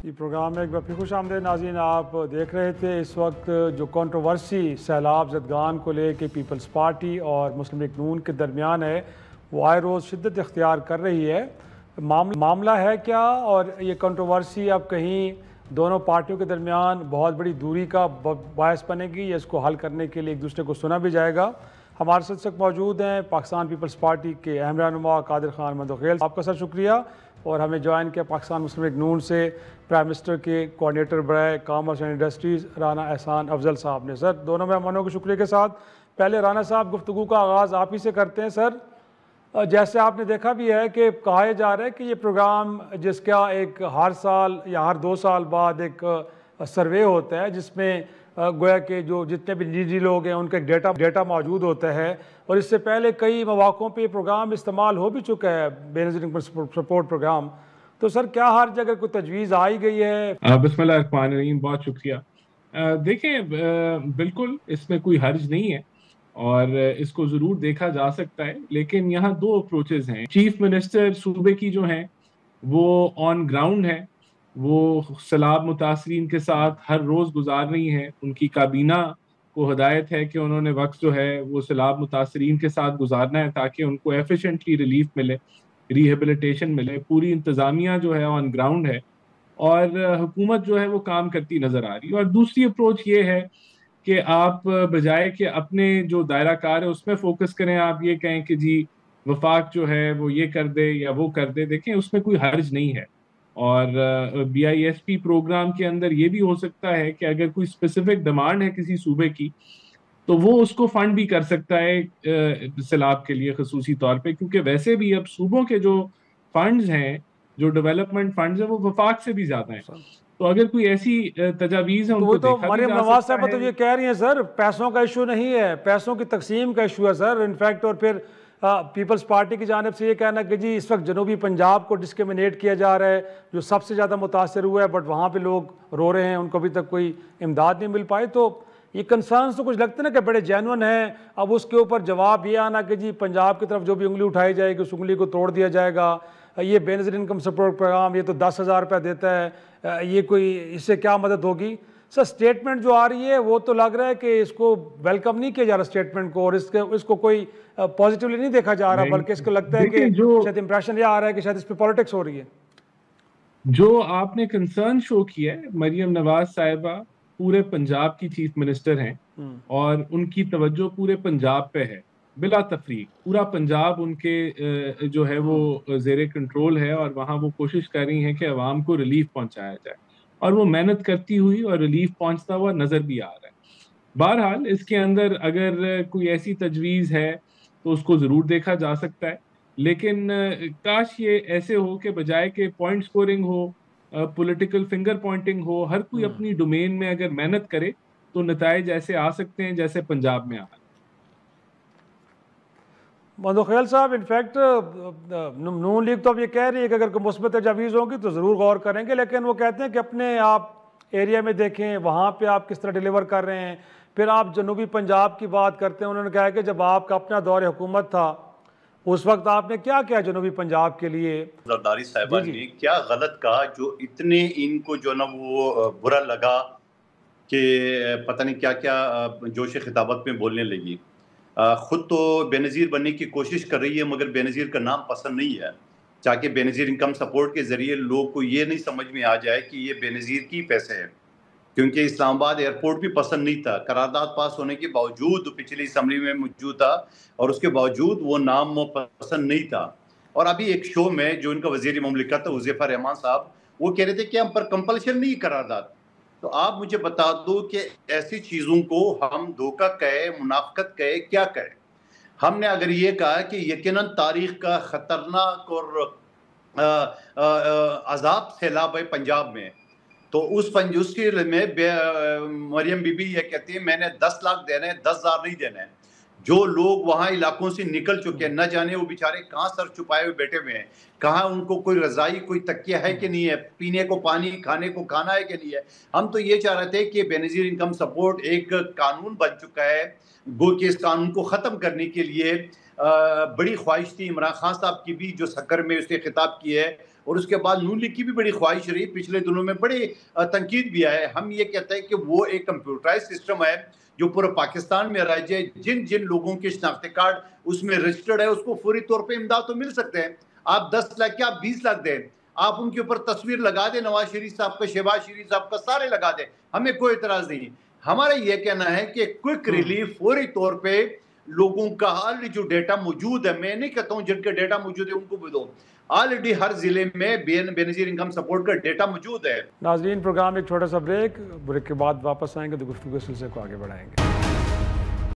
یہ پروگرام میں ایک بار پھر خوش آمدید ناظرین. آپ دیکھ رہے تھے اس وقت جو کنٹروورسی سیلاب زدگان کو لے کے پیپلز پارٹی اور مسلم لیگ نون کے درمیان ہے وہ آئے روز شدت اختیار کر رہی ہے. معاملہ ہے کیا اور یہ کنٹروورسی اب کہیں دونوں پارٹیوں کے درمیان بہت بڑی دوری کا باعث بنے گی یا اس کو حل کرنے کے لیے ایک دوسرے کو سنا بھی جائے گا؟ ہمارے ساتھ موجود ہیں پاکستان پیپلز پارٹی کے اہم رہنما قادر خان مندوخیل. آپ کا سر شکریہ. اور ہمیں جوائن کیا پاکستان مسلم لیگ نون سے پرائم منسٹر کے کوآرڈینیٹر برائے کامرس اینڈ انڈسٹریز رانا احسان افضل صاحب نے. سر دونوں مہمانوں کے شکریہ کے ساتھ پہلے رانا صاحب گفتگو کا آغاز آپ ہی سے کرتے ہیں. سر جیسے آپ نے دیکھا بھی ہے کہ کہا جا رہا ہے کہ یہ پروگرام جس کا ایک ہر سال یا ہر 2 سال بعد ایک سروے ہوتا ہے جس میں گویا کہ جو جتنے بھی نجی لوگ ہیں ان کا ایک ڈیٹا موجود ہوتا ہے اور اس سے پہلے کئی مواقعوں پہ یہ پروگرام استعمال ہو بھی چکا ہے بے نظیر انکم سپورٹ پروگرام. تو سر کیا ہر جگہ کوئی تجویز آئی گئی ہے؟ بسم اللہ الرحمن الرحیم. بہت شکریہ. دیکھیں بالکل اس میں کوئی حرج نہیں ہے اور اس کو ضرور دیکھا جا سکتا ہے, لیکن یہاں 2 اپروچز ہیں. چیف منسٹر صوبے کی جو ہیں وہ آن گراؤنڈ ہیں, وہ سیلاب متاثرین کے ساتھ ہر روز گزار رہی ہیں. ان کی کابینہ کو ہدایت ہے کہ انہوں نے وقت جو ہے وہ سیلاب متاثرین کے ساتھ گزارنا ہے تاکہ ان کو ایفیشنٹلی ریلیف ملے, ریہیبلیٹیشن ملے. پوری انتظامیہ جو ہے آن گراؤنڈ ہے اور حکومت جو ہے وہ کام کرتی نظر آ رہی ہے. اور دوسری اپروچ یہ ہے کہ آپ بجائے کہ اپنے جو دائرہ کار ہے اس میں فوکس کریں, آپ یہ کہیں کہ جی وفاق جو ہے وہ یہ کر دے یا وہ کر دے. دیکھیں اس میں کوئی حرج نہیں ہے اور BISP پروگرام کے اندر یہ بھی ہو سکتا ہے کہ اگر کوئی اسپیسیفک ڈیمانڈ ہے کسی صوبے کی تو وہ اس کو فنڈ بھی کر سکتا ہے سیلاب کے لیے خصوصی طور پہ, کیونکہ ویسے بھی اب صوبوں کے جو فنڈز ہیں, جو ڈیولپمنٹ فنڈز ہیں, وہ وفاق سے بھی زیادہ ہیں. تو اگر کوئی ایسی تجاویز ہیں ان کو دیکھا بھی جا مریم نواز سکتا صاحبہ تو یہ کہہ رہی ہیں سر پیسوں کا ایشو نہیں ہے, پیسوں کی تقسیم کا ایشو ہے سر انفیکٹ. اور پھر پیپلز پارٹی کی جانب سے یہ کہنا کہ جی اس وقت جنوبی پنجاب کو ڈسکریمنیٹ کیا جا رہا ہے جو سب سے زیادہ متاثر ہوا ہے, بٹ وہاں پہ لوگ رو رہے ہیں, ان کو ابھی تک کوئی امداد نہیں مل پائی. تو یہ کنسرنس تو کچھ لگتے نا کہ بڑے جینون ہیں. اب اس کے اوپر جواب یہ آنا کہ جی پنجاب کی طرف جو بھی انگلی اٹھائی جائے گی اس انگلی کو توڑ دیا جائے گا. یہ بے نظیر انکم سپورٹ پروگرام یہ تو 10,000 روپے دیتا ہے, یہ کوئی اس سے کیا مدد ہوگی؟ سر اسٹیٹمنٹ جو آ رہی ہے وہ تو لگ رہا ہے کہ اس کو ویلکم نہیں کیا جا رہا اسٹیٹمنٹ کو, اور اس کو کوئی پازیٹیولی نہیں دیکھا جا رہا, بلکہ اس کو لگتا ہے کہ شاید امپریشن یہ آ رہا ہے کہ شاید اس پہ پالیٹکس ہو رہی ہے. جو آپ نے کنسرن شو کیا ہے, مریم نواز صاحبہ پورے پنجاب کی چیف منسٹر ہیں اور ان کی توجہ پورے پنجاب پہ ہے بلا تفریق. پورا پنجاب ان کے جو ہے وہ زیر کنٹرول ہے اور وہاں وہ کوشش کر رہی ہیں کہ عوام کو ریلیف پہنچایا جائے, اور وہ محنت کرتی ہوئی اور ریلیف پہنچتا ہوا نظر بھی آ رہا ہے. بہرحال اس کے اندر اگر کوئی ایسی تجویز ہے تو اس کو ضرور دیکھا جا سکتا ہے, لیکن کاش یہ ایسے ہو کہ بجائے کہ پوائنٹ سکورنگ ہو, پولیٹیکل فنگر پوائنٹنگ ہو, ہر کوئی اپنی ڈومین میں اگر محنت کرے تو نتائج ایسے آ سکتے ہیں جیسے پنجاب میں آ رہے ہیں. مندوخیل صاحب انفیکٹ نون لیگ تو اب یہ کہہ رہی ہے کہ اگر کوئی مثبت تجاویز ہوگی تو ضرور غور کریں گے, لیکن وہ کہتے ہیں کہ اپنے آپ ایریا میں دیکھیں وہاں پہ آپ کس طرح ڈیلیور کر رہے ہیں. پھر آپ جنوبی پنجاب کی بات کرتے ہیں, انہوں نے کہا کہ جب آپ کا اپنا دور حکومت تھا اس وقت آپ نے کیا کیا جنوبی پنجاب کے لیے؟ زرداری صاحبہ نے کیا غلط کہا جو اتنے ان کو جو نا وہ برا لگا کہ پتہ نہیں کیا کیا جوش خطابت میں بولنے لگی. خود تو بے نظیر بننے کی کوشش کر رہی ہے مگر بے نظیر کا نام پسند نہیں ہے, تاکہ بے نظیر انکم سپورٹ کے ذریعے لوگ کو یہ نہیں سمجھ میں آ جائے کہ یہ بے نظیر کی پیسے ہیں, کیونکہ اسلام آباد ایئرپورٹ بھی پسند نہیں تھا. قرارداد پاس ہونے کے باوجود پچھلی اسمبلی میں موجود تھا اور اس کے باوجود وہ نام پسند نہیں تھا. اور ابھی ایک شو میں جو ان کا وزیر مملکت حذیفہ رحمان صاحب وہ کہہ رہے تھے کہ ہم پر کمپلشن نہیں قرارداد. تو آپ مجھے بتا دو کہ ایسی چیزوں کو ہم دھوکہ کہے, منافقت کہے, کیا کہے؟ ہم نے اگر یہ کہا کہ یقیناً تاریخ کا خطرناک اور عذاب سیلاب ہے پنجاب میں, تو اس کے میں مریم بی بی یہ کہتی ہے میں نے 10 لاکھ دینے, 10,000 نہیں دینے. جو لوگ وہاں علاقوں سے نکل چکے ہیں, نہ جانے وہ بیچارے کہاں سر چھپائے ہوئے بیٹھے ہوئے ہیں, کہاں ان کو کوئی رضائی کوئی تکیہ ہے کہ نہیں ہے, پینے کو پانی, کھانے کو کھانا ہے کہ نہیں ہے. ہم تو یہ چاہ رہے تھے کہ بے نظیر انکم سپورٹ ایک قانون بن چکا ہے, گو کہ اس قانون کو ختم کرنے کے لیے بڑی خواہش تھی عمران خان صاحب کی بھی, جو سکر میں اس نے خطاب کی ہے, اور اس کے بعد نون لیگ کی بھی بڑی خواہش رہی, پچھلے دنوں میں بڑی تنقید بھی آئے. ہم یہ کہتے ہیں کہ وہ ایک کمپیوٹرائز سسٹم ہے جو پورے پاکستان میں رائج ہے. جن لوگوں کے شناختی کارڈ اس میں رجسٹرڈ ہے اس کو فوری طور پہ امداد تو مل سکتے ہیں. آپ 10 لاکھ کیا 20 لاکھ دیں, آپ ان کے اوپر تصویر لگا دیں نواز شریف صاحب کا, شہباز شریف صاحب کا, سارے لگا دیں, ہمیں کوئی اعتراض نہیں. ہمارا یہ کہنا ہے کہ کوئک ریلیف فوری طور پہ لوگوں کا آلریڈی جو ڈیٹا موجود ہے, میں نہیں کہتا ہوں جن کا ڈیٹا موجود ہے ان کو بھی دو, آلریڈی ہر ضلع میں بے نظیر انکم سپورٹ کا ڈیٹا موجود ہے. ناظرین پروگرام ایک چھوٹا سا بریک کے بعد واپس آئیں گے تو گفتگو کے سلسلے کو آگے بڑھائیں گے.